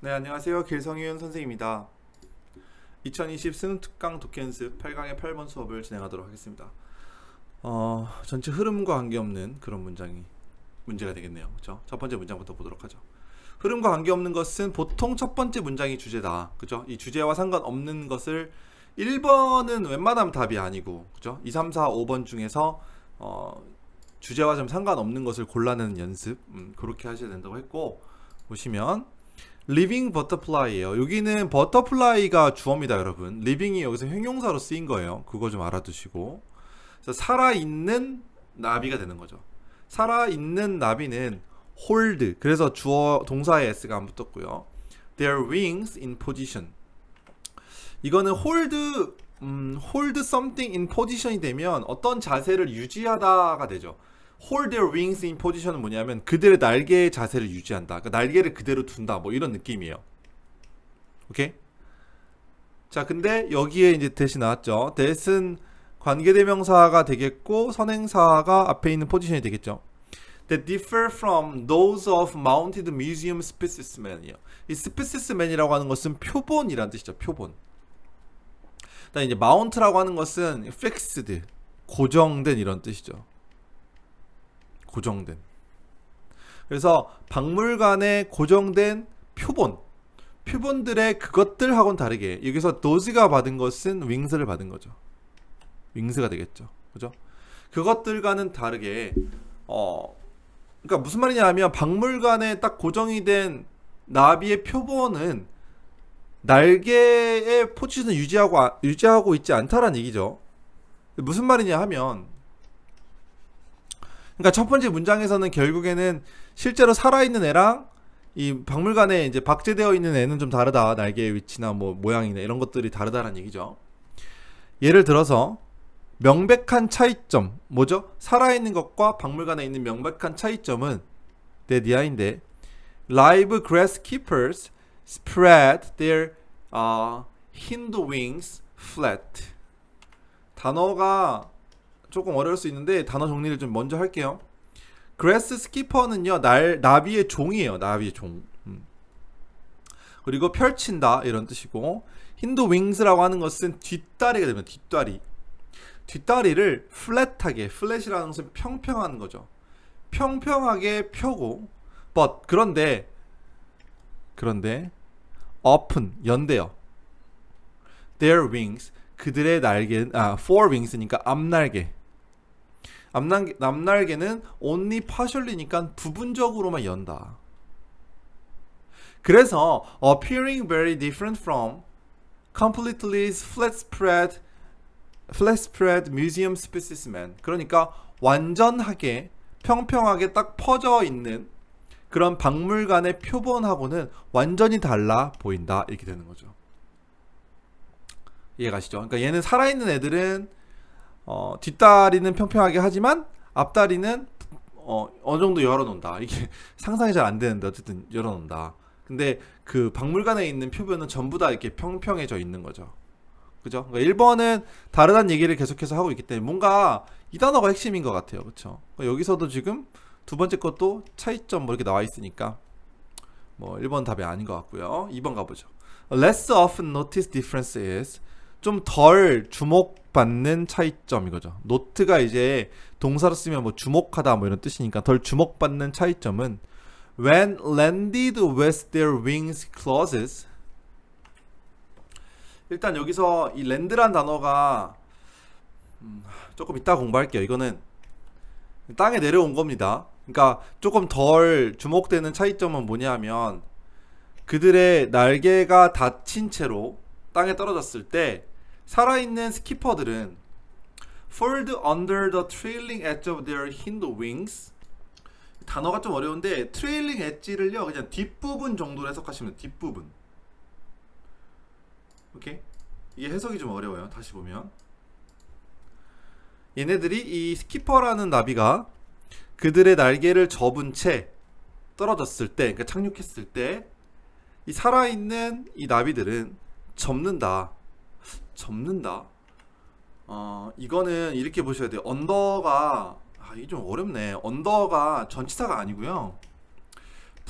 네, 안녕하세요. 길성윤 선생님입니다. 2020 수능 특강 독해연습 8강의 8번 수업을 진행하도록 하겠습니다. 전체 흐름과 관계없는 그런 문제가 되겠네요. 그렇죠? 첫 번째 문장부터 보도록 하죠. 흐름과 관계없는 것은 보통 첫 번째 문장이 주제다. 그죠? 이 주제와 상관없는 것을 1번은 웬만하면 답이 아니고, 그죠? 2, 3, 4, 5번 중에서 주제와 좀 상관없는 것을 골라내는 연습, 그렇게 하셔야 된다고 했고, 보시면 living butterfly예요. 여기는 butterfly가 주어입니다, 여러분. living이 여기서 형용사로 쓰인 거예요. 그거 좀 알아두시고. 살아있는 나비가 되는 거죠. 살아있는 나비는 hold. 그래서 주어 동사에 s가 안 붙었고요. their wings in position. 이거는 hold something in position이 되면 어떤 자세를 유지하다가 되죠. hold their wings in position은 뭐냐면 그들의 날개의 자세를 유지한다. 그러니까 날개를 그대로 둔다. 뭐 이런 느낌이에요. 오케이? 자, 근데 여기에 이제 대신 나왔죠. that은 관계대명사가 되겠고 선행사가 앞에 있는 포지션이 되겠죠. That differ from those of mounted museum specimens이요. 이 specimen이라고 하는 것은 표본이라는 뜻이죠. 표본. 그다음에 이제 mount라고 하는 것은 fixed, 고정된 이런 뜻이죠. 고정된. 그래서 박물관에 고정된 표본들의 그것들하고는 다르게 여기서 those가 받은 것은 wings를 받은 거죠. wings가 되겠죠. 그죠? 그것들과는 다르게 그러니까 무슨 말이냐면 박물관에 딱 고정이 된 나비의 표본은 날개의 포지션을 유지하고 있지 않다라는 얘기죠. 무슨 말이냐 하면 그러니까 첫 번째 문장에서는 결국에는 실제로 살아있는 애랑 이 박물관에 이제 박제되어 있는 애는 좀 다르다. 날개의 위치나 뭐 모양이나 이런 것들이 다르다라는 얘기죠. 예를 들어서 명백한 차이점 뭐죠? 살아있는 것과 박물관에 있는 명백한 차이점은 데디아인데 live grasskeepers spread their hind wings flat. 단어가 조금 어려울 수 있는데 단어 정리를 좀 먼저 할게요. grass skipper는요 나비의 종이에요. 나비의 종. 그리고 펼친다 이런 뜻이고 hind wings라고 하는 것은 뒷다리가 되면 뒷다리를 플랫하게, 플랫이라는 것은 평평한 거죠. 평평하게 펴고 but 그런데 open 연대요. their wings 그들의 날개 four wings니까 앞날개는 only partially니까 부분적으로만 연다. 그래서 appearing very different from completely flat spread museum specimen. 그러니까 완전하게 평평하게 딱 퍼져 있는 그런 박물관의 표본하고는 완전히 달라 보인다. 이렇게 되는 거죠. 이해가시죠? 그러니까 얘는 살아있는 애들은 뒷다리는 평평하게 하지만 앞다리는 어느 정도 열어놓는다. 이게 상상이 잘 안 되는데 어쨌든 열어놓는다. 근데 그 박물관에 있는 표본은 전부 다 이렇게 평평해져 있는 거죠. 그죠? 그러니까 1번은 다르다는 얘기를 계속해서 하고 있기 때문에 뭔가 이 단어가 핵심인 것 같아요. 그쵸? 그러니까 여기서도 지금 두 번째 것도 차이점 뭐 이렇게 나와 있으니까 뭐 1번 답이 아닌 것 같고요. 2번 가보죠. Less often noticed difference is 좀 덜 주목받는 차이점 이거죠. note가 이제 동사로 쓰면 뭐 주목하다 뭐 이런 뜻이니까 덜 주목받는 차이점은 when landed with their wings closes. 일단 여기서 이 랜드란 단어가 조금 이따 공부할게요. 이거는 땅에 내려온 겁니다. 그러니까 조금 덜 주목되는 차이점은 뭐냐면 그들의 날개가 닫힌 채로 땅에 떨어졌을 때 살아있는 스키퍼들은 fold under the trailing edge of their hind wings. 단어가 좀 어려운데 trailing edge를요 그냥 뒷부분 정도로 해석하시면 돼요. 뒷부분. 오케이? 이게 해석이 좀 어려워요. 다시 보면 얘네들이 이 스키퍼라는 나비가 그들의 날개를 접은 채 떨어졌을 때, 그러니까 착륙했을 때 이 살아있는 이 나비들은 접는다. 이거는 이렇게 보셔야 돼요. 언더가 이게 좀 어렵네. 언더가 전치사가 아니고요.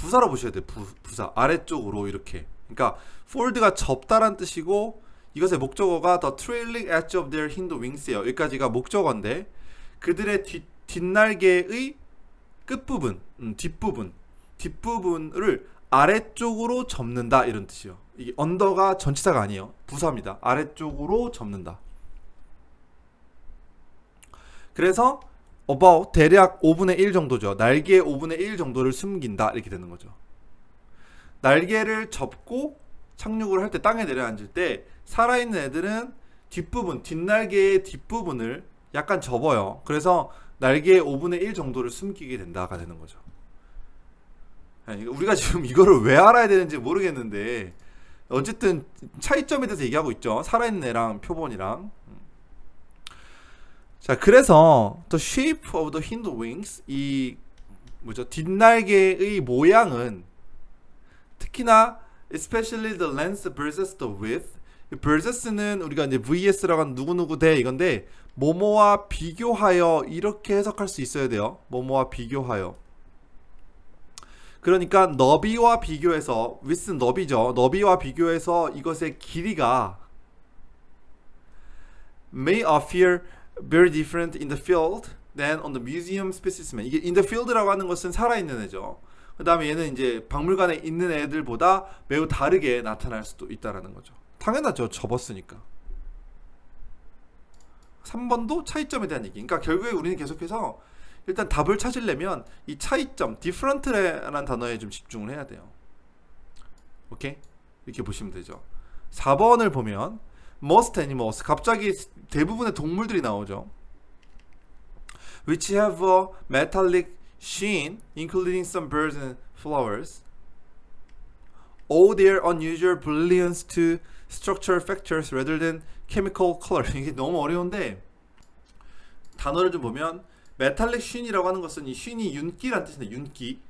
부사로 보셔야 돼요. 부사 아래쪽으로 이렇게. 그러니까 fold가 접다란 뜻이고 이것의 목적어가 the trailing edge of their hind wings예요. 여기까지가 목적어인데 그들의 뒷날개의 끝부분, 뒷부분을 아래쪽으로 접는다 이런 뜻이요. 이게 언더가 전치사가 아니에요. 부사입니다. 아래쪽으로 접는다. 그래서 about 대략 5분의 1 정도죠. 날개의 5분의 1 정도를 숨긴다 이렇게 되는 거죠. 날개를 접고 착륙을 할 때 땅에 내려앉을 때 살아있는 애들은 뒷부분, 뒷날개의 뒷부분을 약간 접어요. 그래서 날개의 5분의 1 정도를 숨기게 된다가 되는 거죠. 우리가 지금 이거를 왜 알아야 되는지 모르겠는데 어쨌든 차이점에 대해서 얘기하고 있죠. 살아있는 애랑 표본이랑. 자, 그래서 the shape of the hind wings, 이 뭐죠? 뒷날개의 모양은 특히나 especially the length versus the width. versus는 우리가 이제 vs라고 하는 누구누구 대 이건데 뭐뭐와 비교하여 이렇게 해석할 수 있어야 돼요. 뭐뭐와 비교하여. 그러니까 너비와 비교해서 width는 너비죠. 너비와 비교해서 이것의 길이가 may appear very different in the field than on the museum specimen. 이게 in the field라고 하는 것은 살아있는 애죠. 그 다음에 얘는 이제 박물관에 있는 애들보다 매우 다르게 나타날 수도 있다라는 거죠. 당연하죠. 접었으니까. 3번도 차이점에 대한 얘기. 그러니까 결국에 우리는 계속해서 일단 답을 찾으려면 이 차이점, different라는 단어에 좀 집중을 해야 돼요. 오케이? 이렇게 보시면 되죠. 4번을 보면 most animals, 갑자기 대부분의 동물들이 나오죠. which have a metallic sheen, including some birds and flowers. owe their unusual brilliance to structural factors rather than chemical color. 이게 너무 어려운데 단어를 좀 보면 메탈릭 쉰이라고 하는 것은 이 쉰이 윤기란 뜻인데 윤기.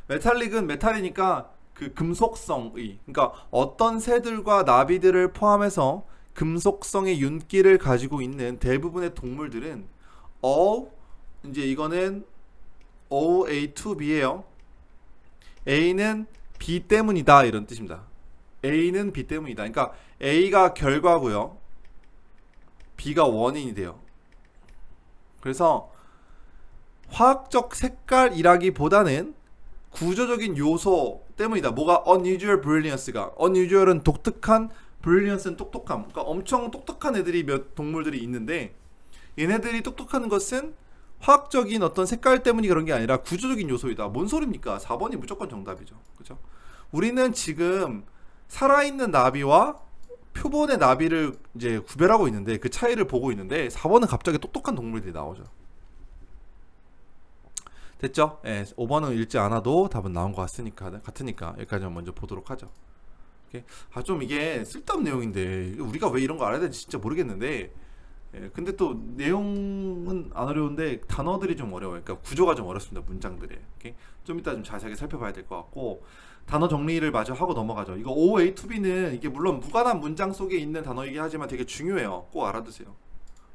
메탈릭은 메탈이니까 그 금속성의, 그러니까 어떤 새들과 나비들을 포함해서 금속성의 윤기를 가지고 있는 대부분의 동물들은 이제 이거는 A to B예요. A는 B 때문이다 이런 뜻입니다. A는 B 때문이다. 그러니까 A가 결과고요. B가 원인이 돼요. 그래서 화학적 색깔이라기보다는 구조적인 요소 때문이다. 뭐가 unusual brilliance가, unusual은 독특한, brilliance는 똑똑함. 그러니까 엄청 똑똑한 애들이 동물들이 있는데 얘네들이 똑똑한 것은 화학적인 어떤 색깔 때문이 그런 게 아니라 구조적인 요소이다. 뭔 소리입니까? 4번이 무조건 정답이죠. 그렇죠? 우리는 지금 살아있는 나비와 표본의 나비를 이제 구별하고 있는데 그 차이를 보고 있는데 4번은 갑자기 똑똑한 동물들이 나오죠. 됐죠? 예, 5번은 읽지 않아도 답은 나온 것 같으니까 여기까지만 먼저 보도록 하죠. 좀 이게 쓸데없는 내용인데 우리가 왜 이런 거 알아야 되는지 진짜 모르겠는데, 예, 근데 또 내용은 안 어려운데 단어들이 좀 어려워요. 그러니까 구조가 좀 어렵습니다. 문장들이. 좀 이따 좀 자세하게 살펴봐야 될 것 같고, 단어 정리를 마저 하고 넘어가죠. 이거 O, A, to B는 이게 물론 무관한 문장 속에 있는 단어이긴 하지만 되게 중요해요. 꼭 알아두세요.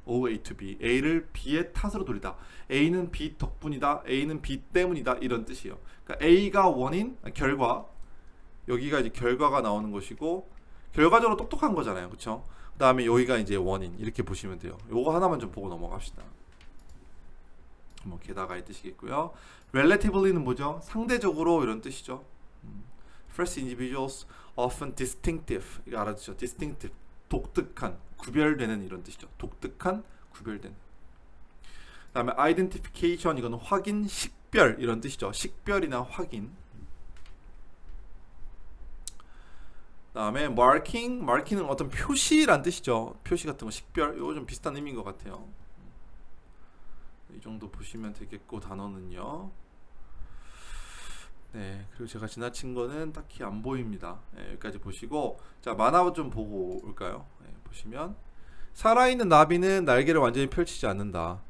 O, A, to B. A를 B의 탓으로 돌리다. A는 B 덕분이다. A는 B 때문이다. 이런 뜻이에요. 그러니까 A가 원인, 결과. 여기가 이제 결과가 나오는 것이고 결과적으로 똑똑한 거잖아요. 그쵸? 그 다음에 여기가 이제 원인. 이렇게 보시면 돼요. 요거 하나만 좀 보고 넘어갑시다. 뭐 게다가 이 뜻이겠고요. Relatively는 뭐죠? 상대적으로 이런 뜻이죠. First individuals often distinctive. 이거 알아두죠? distinctive. 독특한, 구별되는 이런 뜻이죠. 독특한, 구별되는. 그 다음에 identification, 이거는 확인, 식별 이런 뜻이죠. 식별이나 확인. 그 다음에 marking은 어떤 표시란 뜻이죠. 표시 같은 거, 식별, 이거 좀 비슷한 의미인 것 같아요. 이 정도 보시면 되겠고, 단어는요. 네, 그리고 제가 지나친 거는 딱히 안 보입니다. 네, 여기까지 보시고, 자, 만화 좀 보고 올까요? 네, 보시면 살아있는 나비는 날개를 완전히 펼치지 않는다.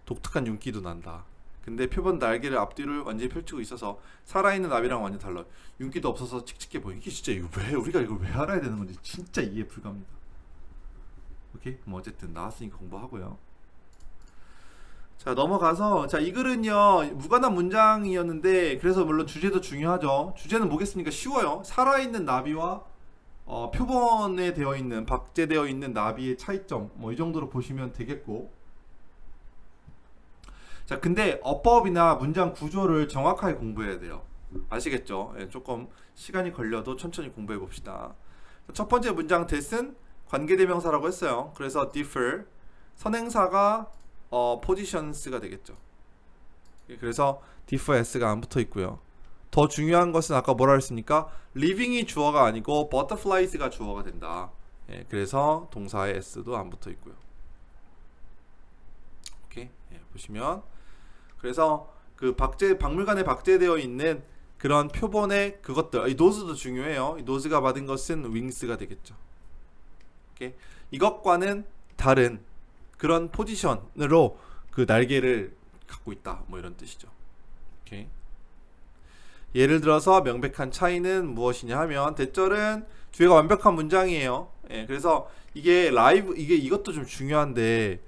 독특한 윤기도 난다. 근데 표본 날개를 앞뒤를 완전히 펼치고 있어서 살아있는 나비랑 완전 달라요. 윤기도 없어서 칙칙해 보여. 이게 진짜 우리가 이걸 왜 알아야 되는 건지 진짜 이해 불가합니다. 오케이? 뭐 어쨌든 나왔으니까 공부하고요. 자, 넘어가서, 자, 이 글은요 무관한 문장이었는데, 그래서 물론 주제도 중요하죠. 주제는 뭐겠습니까? 쉬워요. 살아있는 나비와 표본에 되어 있는, 박제되어 있는 나비의 차이점, 뭐 이 정도로 보시면 되겠고. 자, 근데 어법이나 문장 구조를 정확하게 공부해야 돼요. 아시겠죠? 예, 조금 시간이 걸려도 천천히 공부해 봅시다. 첫 번째 문장 that은 관계대명사라고 했어요. 그래서 differ, 선행사가 positions가 되겠죠. 예, 그래서 differ s가 안 붙어 있고요. 더 중요한 것은 아까 뭐라 했습니까? living이 주어가 아니고 butterflies가 주어가 된다. 예, 그래서 동사의 s도 안 붙어 있고요. 오케이, 예, 보시면 그래서 그 박물관에 박제되어 있는 그런 표본의 그것들, 이 노즈도 중요해요. 이 노즈가 받은 것은 wings가 되겠죠. 오케이, 이것과는 다른 그런 포지션으로 그 날개를 갖고 있다, 뭐 이런 뜻이죠. 오케이. 예를 들어서 명백한 차이는 무엇이냐 하면 대절은 주어가 완벽한 문장이에요. 예, 그래서 이게 라이브, 이것도 좀 중요한데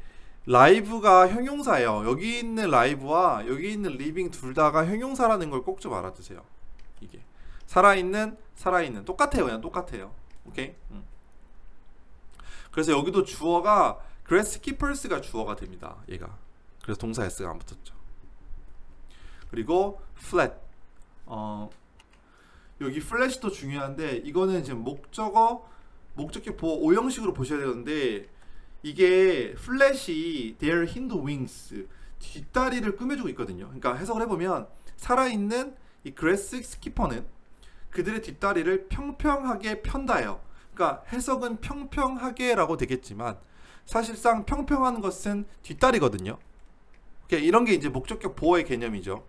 라이브가 형용사예요. 여기 있는 라이브와 여기 있는 리빙 둘 다가 형용사라는 걸 꼭 좀 알아두세요. 이게 살아있는 똑같아요. 그냥 똑같아요. 오케이. 그래서 여기도 주어가 grasskeepers가 주어가 됩니다. 얘가. 그래서 동사 s가 안 붙었죠. 그리고 flat. 여기 플랫도 중요한데 이거는 지금 목적격 보호 오형식으로 보셔야 되는데 이게 플랫이 their hind wings 뒷다리를 꾸며주고 있거든요. 그러니까 해석을 해보면 살아있는 이 그레스 스키퍼는 그들의 뒷다리를 평평하게 편다예요. 그러니까 해석은 평평하게 라고 되겠지만 사실상 평평한 것은 뒷다리거든요. 이런 게 이제 목적격 보호의 개념이죠.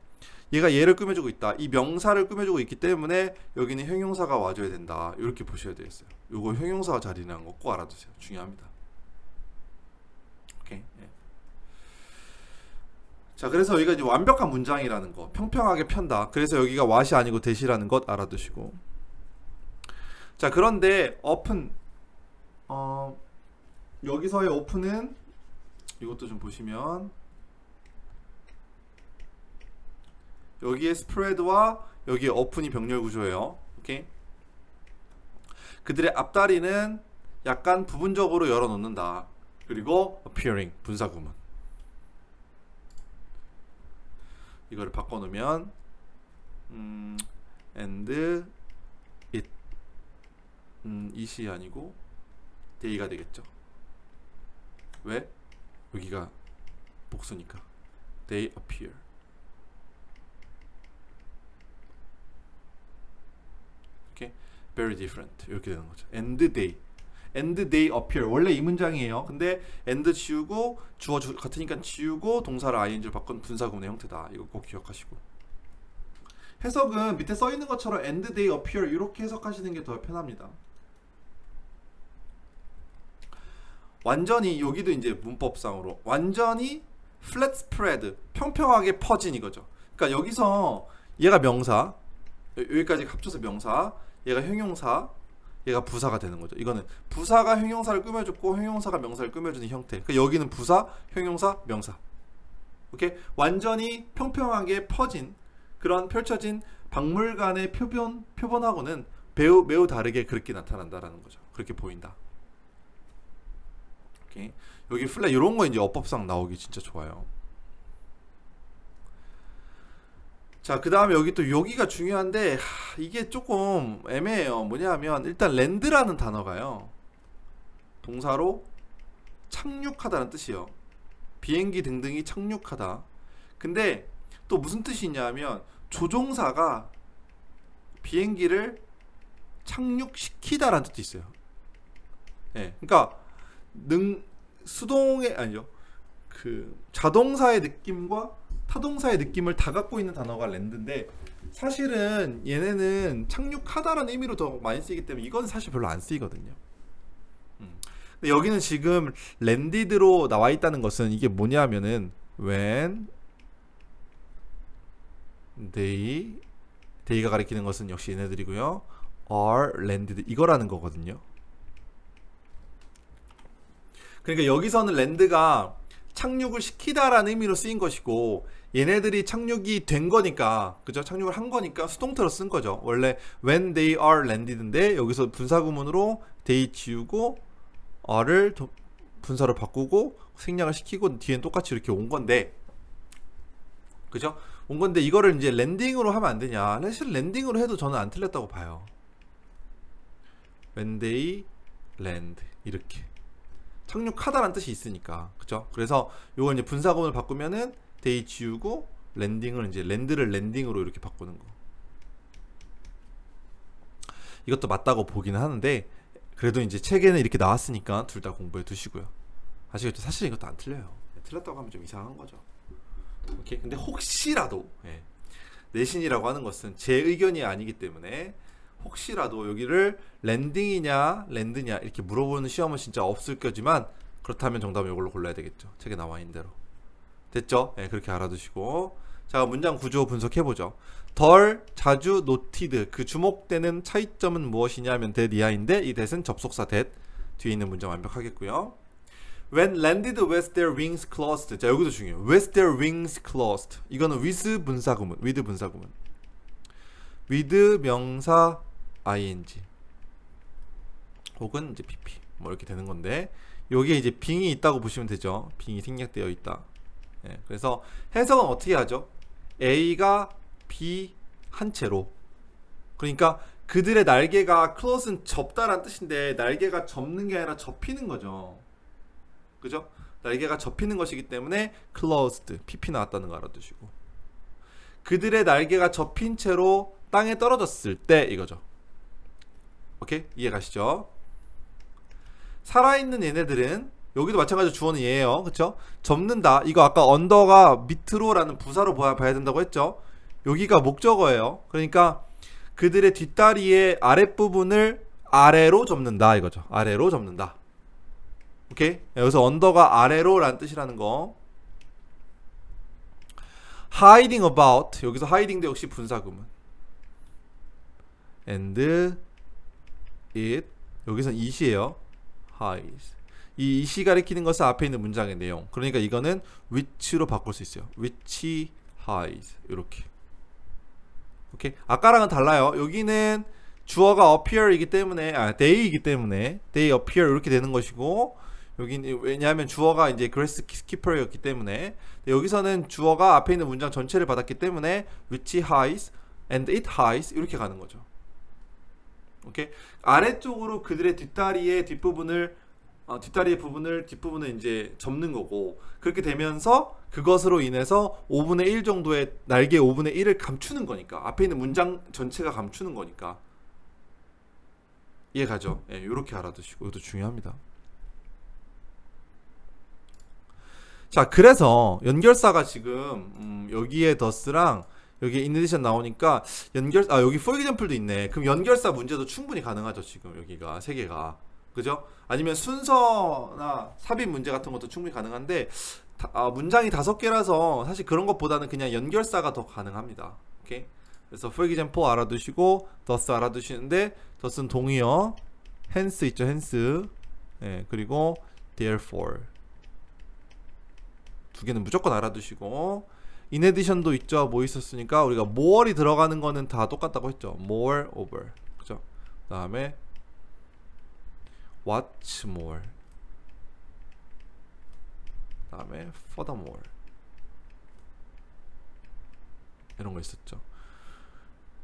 얘가 얘를 꾸며주고 있다. 이 명사를 꾸며주고 있기 때문에 여기는 형용사가 와줘야 된다. 이렇게 보셔야 되겠어요. 요거 형용사가 자리라는 거 꼭 알아두세요. 중요합니다. 오케이. 예. 자, 그래서 여기가 이제 완벽한 문장이라는 거, 평평하게 편다. 그래서 여기가 what이 아니고 that이라는 것 알아두시고. 자, 그런데 open, 여기서의 open은 이것도 좀 보시면 여기에 spread와 여기에 open이 병렬 구조예요. 오케이. 그들의 앞다리는 약간 부분적으로 열어놓는다. 그리고 appearing 분사구문. 이거를 바꿔놓으면 and it it이 아니고 they가 되겠죠. 왜? 여기가 복수니까. They appear. 이렇게 very different 이렇게 되는 거죠. And they appear. 원래 이 문장이에요. 근데 and 지우고 주어 같으니까 지우고 동사를 ing로 바꾼 분사구문의 형태다. 이거 꼭 기억하시고. 해석은 밑에 써 있는 것처럼 and they appear 이렇게 해석하시는 게 더 편합니다. 완전히 여기도 이제 문법상으로 완전히 flat spread 평평하게 퍼진 이거죠. 그러니까 여기서 얘가 명사, 여기까지 합쳐서 명사, 얘가 형용사, 얘가 부사가 되는 거죠. 이거는 부사가 형용사를 꾸며줬고 형용사가 명사를 꾸며주는 형태. 그러니까 여기는 부사, 형용사, 명사. 오케이? 완전히 평평하게 퍼진 그런 펼쳐진 박물관의 표본하고는 매우 다르게 그렇게 나타난다라는 거죠. 그렇게 보인다. 오케이? 여기 플랫 이런 거 이제 어법상 나오기 진짜 좋아요. 자, 그 다음에 여기 또 여기가 중요한데 이게 조금 애매해요. 뭐냐면 일단 랜드라는 단어가요, 동사로 착륙하다는 뜻이에요. 비행기 등등이 착륙하다. 근데 또 무슨 뜻이 있냐면 조종사가 비행기를 착륙시키다라는 뜻도 있어요. 예, 그러니까 수동의 아니죠. 그 자동사의 느낌과 타동사의 느낌을 다 갖고 있는 단어가 랜드인데 사실은 얘네는 착륙하다라는 의미로 더 많이 쓰이기 때문에 이건 사실 별로 안 쓰이거든요. 근데 여기는 지금 landed로 나와 있다는 것은 이게 뭐냐면은 when they가 가리키는 것은 역시 얘네들이고요. are landed 이거라는 거거든요. 그러니까 여기서는 land가 착륙을 시키다라는 의미로 쓰인 것이고, 얘네들이 착륙이 된 거니까, 그죠? 착륙을 한 거니까 수동태로 쓴 거죠. 원래 when they are landed인데 여기서 분사구문으로 they 지우고 are를 분사로 바꾸고 생략을 시키고 뒤엔 똑같이 이렇게 온 건데, 그죠? 온 건데 이거를 이제 랜딩으로 하면 안 되냐? 사실 랜딩으로 해도 저는 안 틀렸다고 봐요. when they land 이렇게 착륙하다라는 뜻이 있으니까, 그죠? 그래서 요걸 이제 분사구문을 바꾸면은 they 지우고 랜딩을 이제 랜드를 랜딩으로 이렇게 바꾸는 거. 이것도 맞다고 보기는 하는데 그래도 이제 책에는 이렇게 나왔으니까 둘 다 공부해 두시고요. 아시겠죠? 사실 이것도 안 틀려요. 틀렸다고 하면 좀 이상한 거죠. 오케이. 근데 혹시라도 내신이라고 하는 것은 제 의견이 아니기 때문에 혹시라도 여기를 랜딩이냐 랜드냐 이렇게 물어보는 시험은 진짜 없을 거지만, 그렇다면 정답은 이걸로 골라야 되겠죠. 책에 나와 있는 대로. 됐죠? 그렇게 알아두시고, 자, 문장 구조 분석해보죠. 덜 자주 noted, 그 주목되는 차이점은 무엇이냐면 that 이하인데, 이 that은 접속사 that 뒤에 있는 문장 완벽하겠고요. When landed with their wings closed. 자, 여기도 중요해요. with their wings closed. 이거는 with 분사구문, with 분사구문. with 명사 ing 혹은 이제 pp 뭐 이렇게 되는 건데, 여기에 이제 빙이 있다고 보시면 되죠. 빙이 생략되어 있다. 그래서 해석은 어떻게 하죠? A가 B 한 채로, 그러니까 그들의 날개가 close는 접다란 뜻인데 날개가 접는 게 아니라 접히는 거죠. 그죠? 날개가 접히는 것이기 때문에 closed, pp 나왔다는 거 알아두시고, 그들의 날개가 접힌 채로 땅에 떨어졌을 때 이거죠. 오케이? 이해 가시죠? 살아있는 얘네들은, 여기도 마찬가지로 주어는 얘예요. 그쵸? 접는다. 이거 아까 언더가 밑으로 라는 부사로 봐야 된다고 했죠. 여기가 목적어예요. 그러니까 그들의 뒷다리의 아랫부분을 아래로 접는다 이거죠. 아래로 접는다. 오케이? 여기서 언더가 아래로 라는 뜻이라는 거. hiding about, 여기서 hiding도 역시 분사구문. and it, 여기서는 it이에요. hides. 이 it이 가리키는 것은 앞에 있는 문장의 내용. 그러니까 이거는 which로 바꿀 수 있어요. which hides. 이렇게. 오케이. 아까랑은 달라요. 여기는 주어가 appear이기 때문에, they이기 때문에 they appear 이렇게 되는 것이고, 여기는 왜냐하면 주어가 이제 grass keeper였기 때문에, 여기서는 주어가 앞에 있는 문장 전체를 받았기 때문에 which hides and it hides 이렇게 가는 거죠. 오케이. 아래쪽으로 그들의 뒷다리의 뒷부분을 뒷부분을 이제 접는 거고, 그렇게 되면서 그것으로 인해서 5분의 1 정도의 날개 5분의 1을 감추는 거니까, 앞에 있는 문장 전체가 감추는 거니까. 이해 가죠? 요렇게 알아두시고, 이것도 중요합니다. 자, 그래서 연결사가 지금 여기에 thus랑 여기에 in addition 나오니까 여기 for example도 있네. 그럼 연결사 문제도 충분히 가능하죠. 지금 여기가 세 개가, 그죠? 아니면 순서나 삽입 문제 같은 것도 충분히 가능한데, 문장이 5개라서 사실 그런 것보다는 그냥 연결사가 더 가능합니다. 오케이? 그래서 for example 알아두시고 thus 알아두시는데, thus는 동의어, hence 있죠. hence. 그리고 therefore 두 개는 무조건 알아두시고, in addition도 있죠. 뭐 있었으니까 우리가 more이 들어가는 거는 다 똑같다고 했죠. more over, 그죠? 그 다음에 what's more, 그 다음에 furthermore 이런 거 있었죠.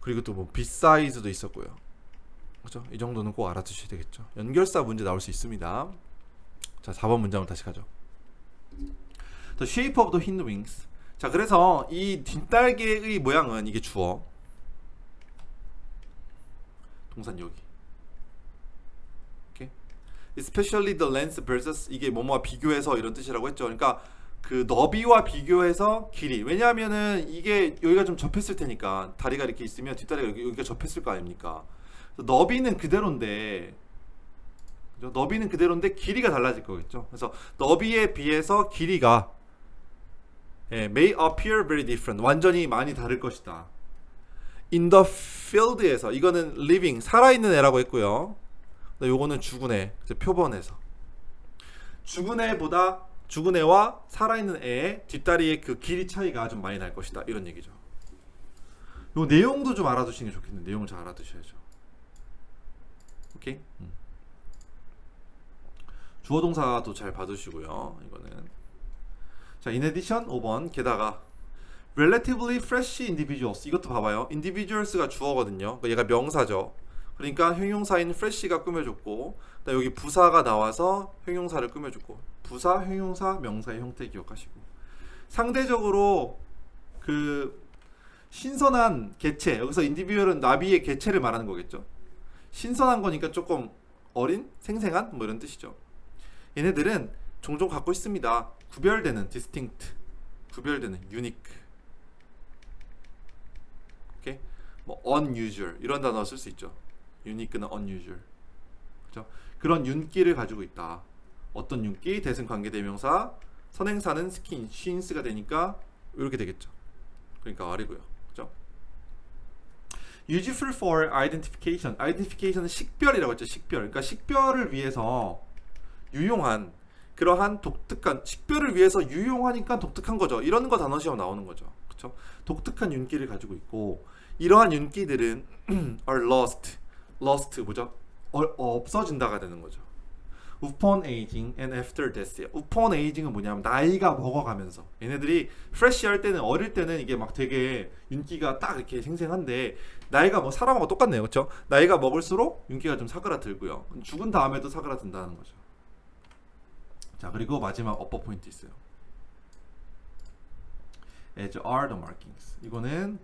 그리고 또 뭐 besides도 있었고요. 그죠? 이 정도는 꼭 알아두셔야 되겠죠. 연결사 문제 나올 수 있습니다. 자, 4번 문장으로 다시 가죠. The shape of the hind wings. 자, 그래서 이 뒷날개의 모양은, 이게 주어, 동산 여기. 오케이? Especially the length versus, 이게 뭐뭐와 비교해서 이런 뜻이라고 했죠. 그러니까 그 너비와 비교해서 길이. 왜냐하면은 이게 여기가 좀 접혔을 테니까, 다리가 이렇게 있으면 뒷다리가 여기가 접혔을 거 아닙니까? 너비는 그대로인데, 너비는 그대로인데 길이가 달라질 거겠죠. 그래서 너비에 비해서 길이가 may appear very different, 완전히 많이 다를 것이다. in the field에서, 이거는 living, 살아있는 애라고 했고요. 요거는 죽은 애, 표본에서. 죽은 애보다 죽은 애와 살아있는 애의 뒷다리의 그 길이 차이가 좀 많이 날 것이다. 이런 얘기죠. 요 내용도 좀 알아두시는 게 좋겠네요. 내용을 잘 알아두셔야죠. 오케이? 주어 동사도 잘 봐두시고요. 이거는 자, in addition 5번 게다가 relatively fresh individuals 이것도 봐봐요. individuals가 주어거든요. 얘가 명사죠. 그러니까 형용사인 fresh가 꾸며줬고 여기 부사가 나와서 형용사를 꾸며줬고 부사, 형용사, 명사의 형태 기억하시고 상대적으로 그 신선한 개체 여기서 individual은 나비의 개체를 말하는 거겠죠. 신선한 거니까 조금 어린, 생생한 뭐 이런 뜻이죠. 얘네들은 종종 갖고 있습니다. 구별되는 distinct, 구별되는 unique, 오케이? 뭐 unusual 이런 단어 쓸 수 있죠. unique는 unusual, 그렇죠? 그런 윤기를 가지고 있다. 어떤 윤기? 대승 관계대명사, 선행사는 skin, shins가 되니까 이렇게 되겠죠. 그러니까 R이고요, 그렇죠? useful for identification, identification은 식별이라고 했죠. 식별, 그러니까 식별을 위해서 유용한 그러한 독특한 식별을 위해서 유용하니까 독특한 거죠. 이런 거 단어 시험 나오는 거죠. 그렇죠? 독특한 윤기를 가지고 있고 이러한 윤기들은 are lost. lost 뭐죠? 없어진다가 되는 거죠. upon aging and after death. upon aging은 뭐냐면 나이가 먹어가면서 얘네들이 fresh 할 때는 어릴 때는 이게 막 되게 윤기가 딱 이렇게 생생한데 나이가 뭐 사람하고 똑같네요. 그렇죠? 나이가 먹을수록 윤기가 좀 사그라들고요. 죽은 다음에도 사그라든다는 거죠. 자, 그리고 마지막 어퍼 포인트 있어요. as are the markings. 이거는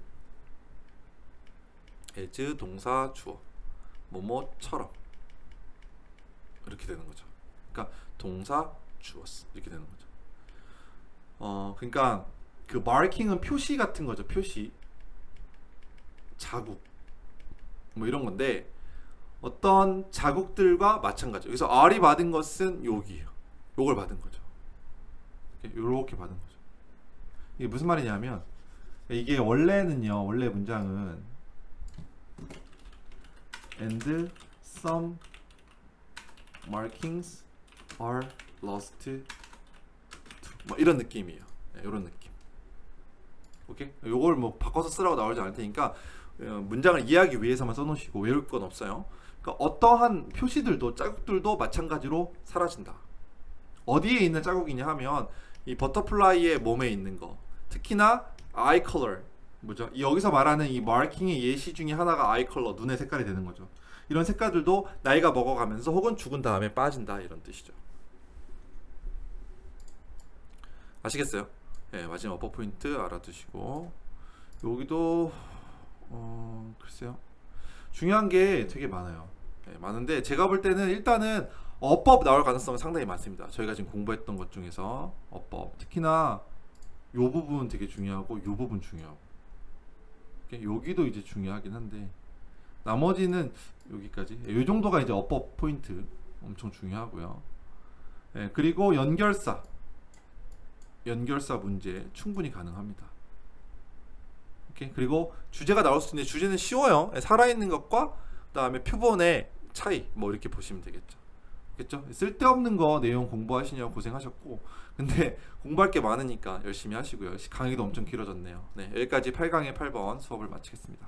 as 동사 주어 뭐뭐처럼 이렇게 되는 거죠. 그러니까 동사 주었어 이렇게 되는 거죠. 그러니까 그 marking은 표시 같은 거죠. 표시, 자국 뭐 이런 건데 어떤 자국들과 마찬가지. 여기서 R이 받은 것은 여기예요. 요걸 받은 거죠. 이렇게 받은 거죠. 이게 무슨 말이냐면 이게 원래는요. 원래 문장은 and some markings are lost to 뭐 이런 느낌이에요. 네, 이런 느낌. 오케이? 요걸 뭐 바꿔서 쓰라고 나오지 않을 테니까 문장을 이해하기 위해서만 써놓으시고 외울 건 없어요. 그러니까 어떠한 표시들도 자국들도 마찬가지로 사라진다. 어디에 있는 자국이냐 하면 이 버터플라이의 몸에 있는 거, 특히나 아이 컬러 뭐죠? 여기서 말하는 이 마킹의 예시 중에 하나가 아이 컬러, 눈의 색깔이 되는 거죠. 이런 색깔들도 나이가 먹어가면서 혹은 죽은 다음에 빠진다 이런 뜻이죠. 아시겠어요? 네, 마지막 어퍼 포인트 알아두시고 여기도 글쎄요. 중요한 게 되게 많아요. 네, 많은데 제가 볼 때는 일단은 어법 나올 가능성은 상당히 많습니다. 저희가 지금 공부했던 것 중에서 어법, 특히나 요 부분 되게 중요하고 요 부분 중요하고 여기도 이제 중요하긴 한데 나머지는 여기까지 요 정도가 이제 어법 포인트 엄청 중요하고요. 네, 그리고 연결사 문제 충분히 가능합니다. 오케이? 그리고 주제가 나올 수 있는데 주제는 쉬워요. 살아있는 것과 그 다음에 표본의 차이 뭐 이렇게 보시면 되겠죠. 겠죠? 쓸데없는 거 내용 공부하시냐고 고생하셨고 근데 공부할 게 많으니까 열심히 하시고요. 강의도 엄청 길어졌네요. 네, 여기까지 8강의 8번 수업을 마치겠습니다.